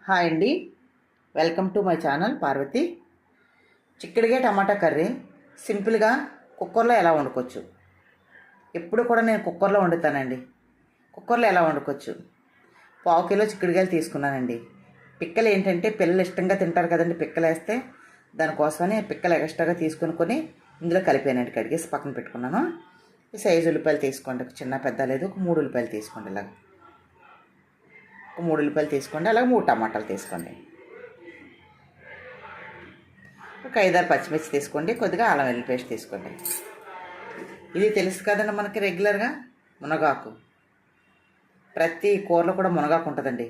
Hi అండి, welcome to my channel Parvathi. చిక్కుడుకాయ tomato curry సింపుల్గా కుక్కర్లో ఎలా వండుకోవచ్చు. ఎప్పుడు కూడా నేను కుక్కర్లో వండుతానండి. కుక్కర్లో ఎలా వండుకోవచ్చు. 1/2 కిలో చిక్కుడుకాయలు తీసుకున్నానండి. పిక్కలు ఏంటంటే పిల్లలు ఇష్టంగా తింటారు కదండి, పిక్కలు వేస్తే దానికోసమని పిక్కలు ఎక్స్ట్రాగా తీసుకొని ఇందులో కలిపానండి. కడిగేసి పక్కన పెట్టుకున్నాను. ఈ సైజు ఉల్లిపాయలు తీసుకోండి, చిన్న పెద్ద లేదు, ఒక 3 ఉల్లిపాయలు తీసుకోండి. ఇలాగ ఒక 3 ఉల్లిపాయలు తీసుకోండి. అలాగే 3 టమాటాలు తీసుకోండి. ఒక 5-6 పచ్చిమిర్చి తీసుకోండి. కొద్దిగా అల్లం వెల్లుల్లి పేస్ట్ తీసుకోండి. ఇది తెలుసు కదండి మనకి రెగ్యులర్గా మునగాకు, ప్రతి కూరలో కూడా మునగాకు ఉంటుందండి.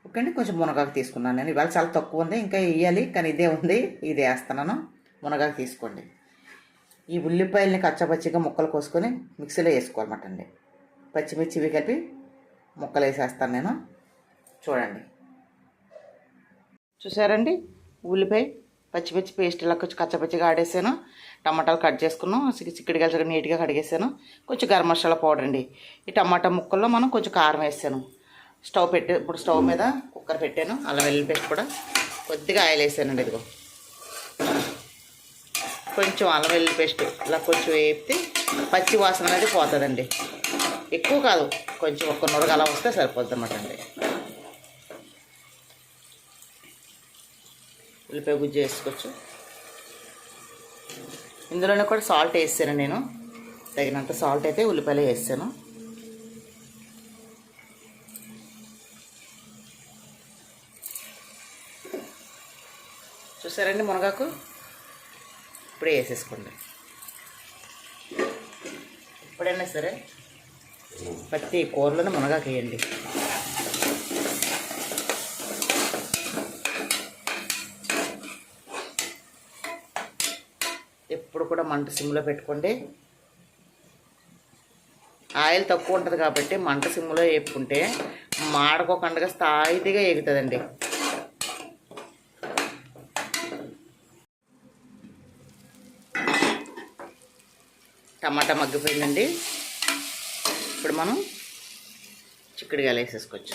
ఓకే అండి, కొంచెం మునగాకు తీసుకున్నాను నేను. ఇవాళ చాలా తక్కువ ఉంది, ఇంకా వేయాలి కానీ ఇదే ఉంది, ఇది వేస్తున్నాను. మునగాకు తీసుకోండి. ఈ ఉల్లిపాయలని కచ్చపచ్చిగా ముక్కలు కోసుకొని మిక్సీలో వేసుకోవాలన్నమాట అండి. పచ్చిమిర్చి ఇవి కలిపి ముక్కలు వేసేస్తాను నేను. చూడండి, చూసారండి, ఉల్లిపాయ పచ్చిమిర్చి పేస్ట్ ఇలా కొంచెం కచ్చపచ్చిగా ఆడేసాను. టమాటాలు కట్ చేసుకున్నాం. చిక్కుడుకాయలు నీట్గా కడిగేసాను. కొంచెం గరం మసాలా పౌడర్ అండి. ఈ టమాటా ముక్కల్లో మనం కొంచెం కారం వేసాను. ఇప్పుడు స్టవ్ మీద కుక్కర్ పెట్టాను. అల్లం వెల్లుల్లి పేస్ట్ కూడా కొద్దిగా ఆయిల్ వేసానండి. ఇదిగో కొంచెం అల్లం వెల్లుల్లి పేస్ట్ ఇలా కొంచెం వేపితే పచ్చి వాసన అనేది పోతుందండి. ఎక్కువ కాదు, కొంచెం ఒక్క నొరగ అలా వస్తే సరిపోద్ది అన్నమాట అండి. ఉల్లిపాయ గుజ్జు వేసుకోవచ్చు. ఇందులోనే కూడా సాల్ట్ వేసాను నేను. తగినంత సాల్ట్ అయితే ఉల్లిపాయలు వేసాను. చూసారండి, మునగాకు ఇప్పుడే వేసేసుకోండి. ఎప్పుడైనా సరే ప్రతి కూరలోనే మునగాకు వేయండి. ఎప్పుడు కూడా మంట సిమ్లో పెట్టుకోండి. ఆయిల్ తక్కువ ఉంటుంది కాబట్టి మంట సిమ్లో వేపుకుంటే మాడకోకుండా స్థాయిగా ఎగుతుందండి. టమాటా మగ్గిపోయిందండి. ఇప్పుడు మనం చిక్కుడుకాయలు వేసేసుకోవచ్చు.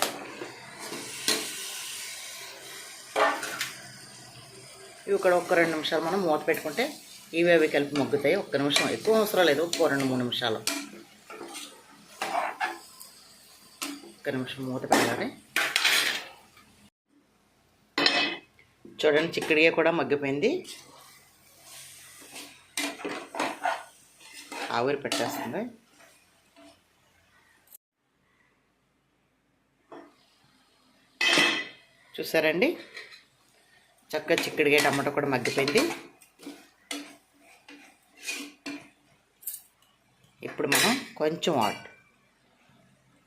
ఇవి ఇక్కడ ఒక 2 నిమిషాలు మనం మూత పెట్టుకుంటే ఇవి అవి కలిపి మగ్గుతాయి. 1 నిమిషం, ఎక్కువ అవసరం లేదు, 2-3 నిమిషాలు. 1 నిమిషం మూత పెట్టాలి. చూడండి, చిక్కుడుకాయ కూడా మగ్గిపోయింది. ఆవిరి పెట్టేస్తుంది. చూసారండి, చక్కగా చిక్కుడుకాయ టమాటా కూడా మగ్గిపోయింది. ఇప్పుడు మనం కొంచెం వాటర్,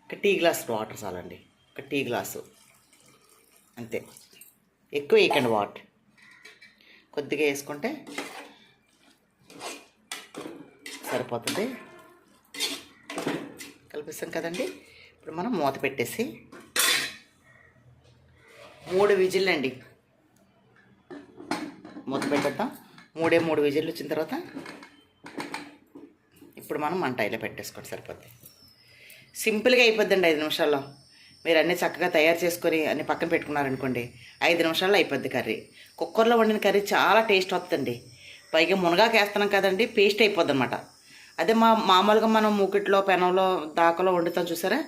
ఒక టీ గ్లాస్ వాటర్ చాలండి. ఒక టీ గ్లాసు అంతే, ఎక్కువ వేయకండి. వాటర్ కొద్దిగా వేసుకుంటే సరిపోతుంది. కలిపిస్తాం కదండి. ఇప్పుడు మనం మూత పెట్టేసి 3 విజిల్ అండి, మూత పెట్టేద్దాం. 3 విజిల్లు వచ్చిన తర్వాత ఇప్పుడు మనం మంట ఇలా పెట్టేసుకోండి, సరిపోద్ది. సింపుల్గా అయిపోద్దండి 5 నిమిషాల్లో. మీరు అన్నీ చక్కగా తయారు చేసుకొని అన్నీ పక్కన పెట్టుకున్నారనుకోండి, 5 నిమిషాల్లో అయిపోద్ది కర్రీ. కుక్కర్లో వండిన కర్రీ చాలా టేస్ట్ వస్తుందండి. పైగా మునగాకు వేస్తున్నాం కదండి, పేస్ట్ అయిపోద్ది అనమాట. అదే మామూలుగా మనం మూకిట్లో పెనంలో దాకలో వండుతాం చూసారా,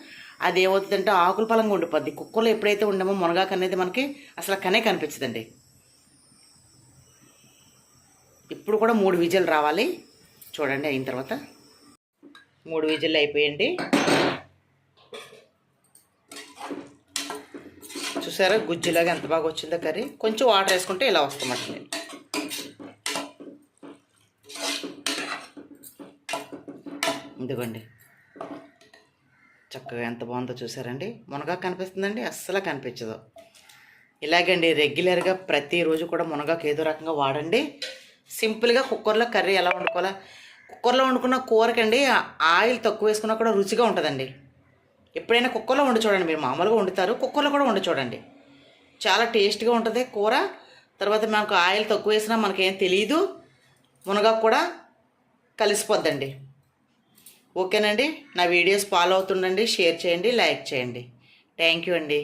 అది ఏమవుతుందంటే ఆకుల పలంగా ఉండిపోద్ది. కుక్కర్లో ఎప్పుడైతే ఉండమో మునగాకు అనేది మనకి అసలు కనిపించదండి. ఇప్పుడు కూడా 3 విజిల్ రావాలి. చూడండి, అయిన తర్వాత 3 విజిల్ అయిపోయండి. చూసారా గుజ్జులాగా ఎంత బాగా వచ్చిందో కర్రీ. కొంచెం వాటర్ వేసుకుంటే ఇలా వస్తామండి. ఇదిగోండి, చక్కగా ఎంత బాగుందో చూసారండి. మునగాకు కనిపిస్తుందండి, అస్సలు కనిపించదు. ఇలాగండి రెగ్యులర్గా ప్రతిరోజు కూడా మునగాకు ఏదో రకంగా వాడండి. సింపుల్గా కుక్కర్లో కర్రీ ఎలా వండుకోవాలా. కుక్కర్లో వండుకున్న కూరకండి ఆయిల్ తక్కువ వేసుకున్నా కూడా రుచిగా ఉంటుందండి. ఎప్పుడైనా కుక్కర్లో వండి చూడండి. మీరు మామూలుగా వండుతారు, కుక్కర్లో కూడా వండి చూడండి, చాలా టేస్ట్గా ఉంటుంది కూర. తర్వాత మనకు ఆయిల్ తక్కువ వేసినా మనకేం తెలియదు, మునగాకు కూడా కలిసిపోద్దండి. ఓకేనండి, నా వీడియోస్ ఫాలో అవుతుండండి, షేర్ చేయండి, లైక్ చేయండి. థ్యాంక్ యూ అండి.